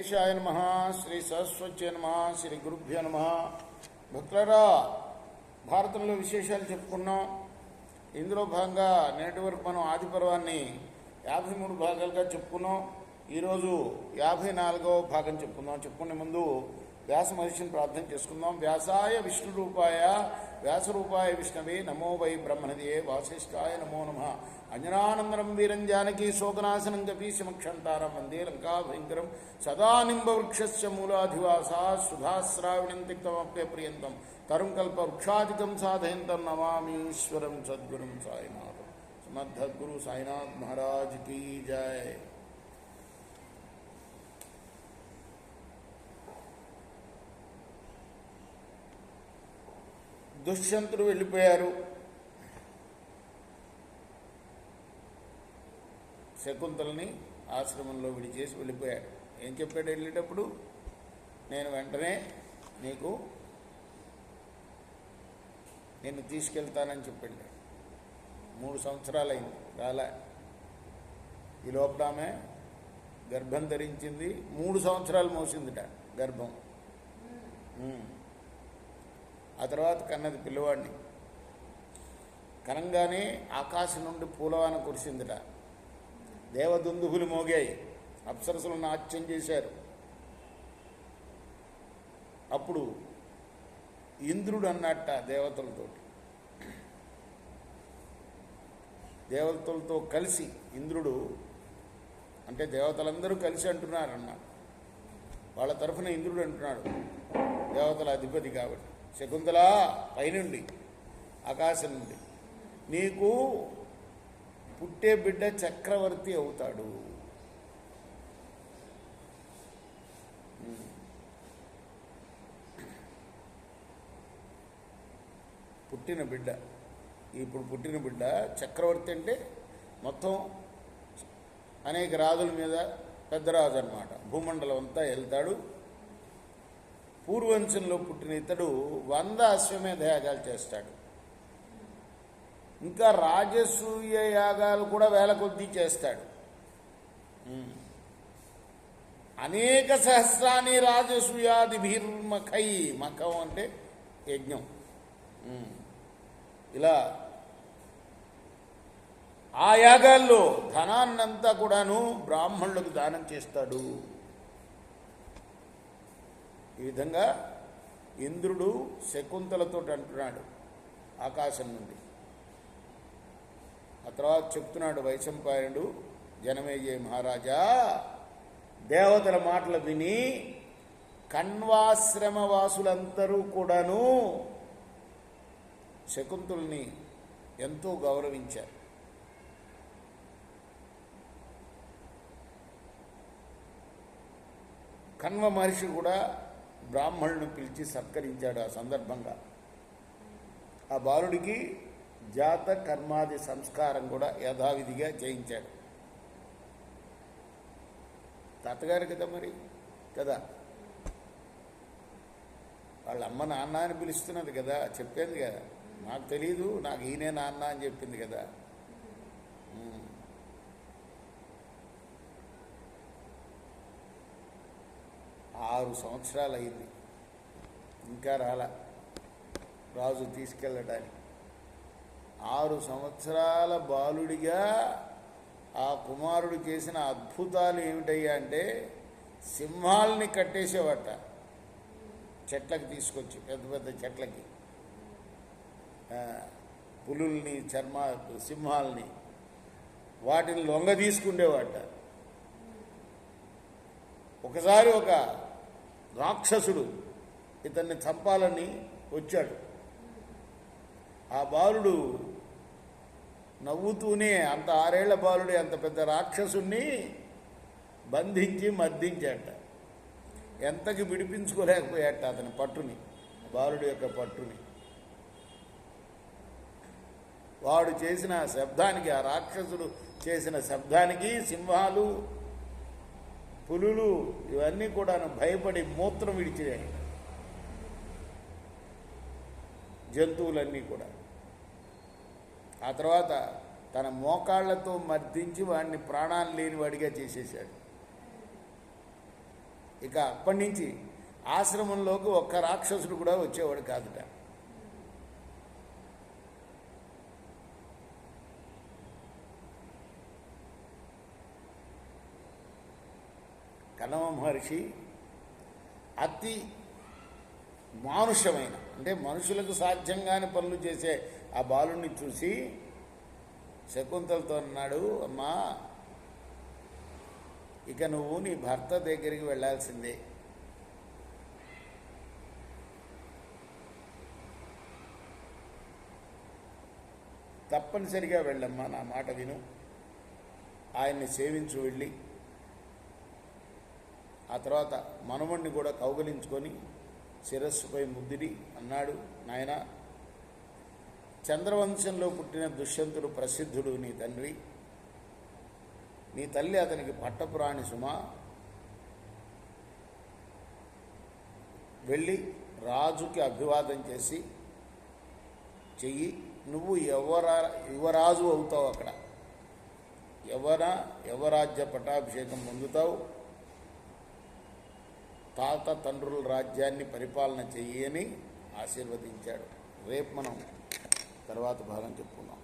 గణేశాయ నమః. శ్రీ సరస్వతి నమః. శ్రీ గురుభ్యో నమః. భక్తులారా, భారతంలో విశేషాలు చెప్పుకున్నాం. ఇందులో భాగంగా నేటి వరకు మనం ఆది పర్వాన్ని 53 భాగాలుగా చెప్పుకున్నాం. ఈరోజు 54వ భాగం చెప్పుకునే ముందు వ్యాస మహర్షిని ప్రార్థన చేసుకుందాం. వ్యాసాయ విష్ణు రూపాయ వ్యాసరూపాయ విష్ణవే నమో వై బ్రహ్మణదియే వాసిష్ఠాయ నమో నమః. అంజనానందనం వీరం జానకీ శోకనాశనం కపీశమక్షంతారం వందే లంకాభయంకరం. సదా నింబవృక్షస్య మూలాధివాసా సుధాశ్రావిణం తిక్తమప్యప్రియంతం తరుం కల్ప వృక్షాధికం సాధయంతం నమామీశ్వరం సద్గురుం సాయినాథం. సమర్థద్గురు సాయినాథ్ మహారాజ్ కీ జయ. దుష్యంతుడు వెళ్ళిపోయారు. శకుంతలని ఆశ్రమంలో విడిచేసి వెళ్ళిపోయాడు. ఏం చెప్పాడు వెళ్ళేటప్పుడు? నేను వెంటనే నిన్ను తీసుకెళ్తానని చెప్పాడు. 3 సంవత్సరాలైంది, రాలే. ఈ లోపల ఆమె గర్భం ధరించింది. 3 సంవత్సరాలు మోసిందిట గర్భం. ఆ తర్వాత కన్నది పిల్లవాడిని. కనంగానే ఆకాశం నుండి పూలవాన కురిసిందిట. దేవదుందుభులు మోగాయి, అప్సరసులు నాట్యం చేశారు. అప్పుడు ఇంద్రుడు అన్నట్ట దేవతలతో కలిసి, ఇంద్రుడు అంటే దేవతలందరూ కలిసి అంటున్నారన్న, వాళ్ళ తరఫున ఇంద్రుడు అంటున్నాడు, దేవతల అధిపతి కాబట్టి. శకుంతల, పైనుండి ఆకాశం నుండి నీకు పుట్టే బిడ్డ చక్రవర్తి అవుతాడు. ఇప్పుడు పుట్టిన బిడ్డ చక్రవర్తి అంటే మొత్తం అనేక రాజుల మీద పెద్ద రాజు అన్నమాట. భూమండలం అంతా వెళ్తాడు. పూర్వంశంలో పుట్టిన ఇతడు 100 అశ్వమేధ యాగాలు చేస్తాడు. ఇంకా రాజసూయ యాగాలు కూడా వేల కొద్దీ చేస్తాడు. అనేక సహస్రాన్ని రాజసూయాదిభిర్మఖై, మఖం అంటే యజ్ఞం. ఇలా ఆ యాగాల్లో ధనాన్నంతా కూడాను బ్రాహ్మణులకు దానం చేస్తాడు. ఈ విధంగా ఇంద్రుడు శకుంతలతో అంటున్నాడు ఆకాశం నుండి. ఆ తర్వాత చెప్తున్నాడు వైశంపాయనుడు, జనమేజయ మహారాజా, దేవతల మాటలు విని కణ్వాశ్రమ వాసులందరూ కూడాను శకుంతల్ని ఎంతో గౌరవించారు. కణ్వ మహర్షి కూడా బ్రాహ్మణులను పిలిచి సత్కరించాడు. ఆ సందర్భంగా ఆ బాలుడికి జాత కర్మాది సంస్కారం కూడా యథావిధిగా చేయించాడు. తాతగారు కదా మరి కదా, వాళ్ళ అమ్మ నాన్న అని పిలుస్తున్నది కదా, చెప్పింది కదా. నాకు తెలీదు, నాకు ఈయనే నాన్న అని చెప్పింది కదా. 6 సంవత్సరాలు అయింది, ఇంకా రాలా రాజు తీసుకెళ్ళడానికి. 6 సంవత్సరాల బాలుడిగా ఆ కుమారుడు చేసిన అద్భుతాలు ఏమిటయ్యా అంటే, సింహాల్ని కట్టేసేవట చెట్లకి తీసుకొచ్చి, పెద్ద పెద్ద చెట్లకి, పులుల్ని, సింహాల్ని, వాటిని లొంగ తీసుకుండేవాట. ఒకసారి ఒక రాక్షసుడు ఇతన్ని చంపాలని వచ్చాడు. ఆ బాలుడు నవ్వుతూనే, అంత 6 ఏళ్ల బాలుడు అంత పెద్ద రాక్షసుణ్ణి బంధించి మర్దించాట. ఎంతకి విడిపించుకోలేకపోయాట అతని పట్టుని, బాలుడి యొక్క పట్టుని. వాడు చేసిన శబ్దానికి, ఆ రాక్షసుడు చేసిన శబ్దానికి సింహాలు, పులులు ఇవన్నీ కూడా భయపడి మూత్రం విడిచాయి, జంతువులన్నీ కూడా. ఆ తర్వాత తన మోకాళ్లతో మర్దించి వాడిని ప్రాణాలు లేనివాడిగా చేసేశాడు. ఇక అప్పటి నుంచి ఆశ్రమంలోకి ఒక్క రాక్షసుడు కూడా వచ్చేవాడు కాదుట. కణవ మహర్షి అతి మానుషమైన, అంటే మనుషులకు సాధ్యంగాని పనులు చేసే ఆ బాలుణ్ణి చూసి శకుంతలతో అన్నాడు, అమ్మా ఇక నువ్వు నీ భర్త దగ్గరికి వెళ్ళాల్సిందే. తప్పనిసరిగా వెళ్ళమ్మా, నా మాట విను, ఆయన్ని సేవించు వెళ్ళి. ఆ తర్వాత మనవణ్ణి కూడా కౌగలించుకొని శిరస్సుపై ముద్దిడి అన్నాడు, నాయన చంద్రవంశంలో పుట్టిన దుష్యంతుడు ప్రసిద్ధుడు నీ తండ్రి, నీ తల్లి అతనికి పట్టపురాణి సుమా, వెళ్ళి రాజుకి అభివాదం చేసి చెయ్యి, నువ్వు యువరాజు అవుతావు, అక్కడ యువరాజ్య పట్టాభిషేకం పొందుతావు, తాత తండ్రుల రాజ్యాన్ని పరిపాలన చెయ్యి అని ఆశీర్వదించాడు. రేపు మనం తర్వాత భాగం చెప్పుకుందాం.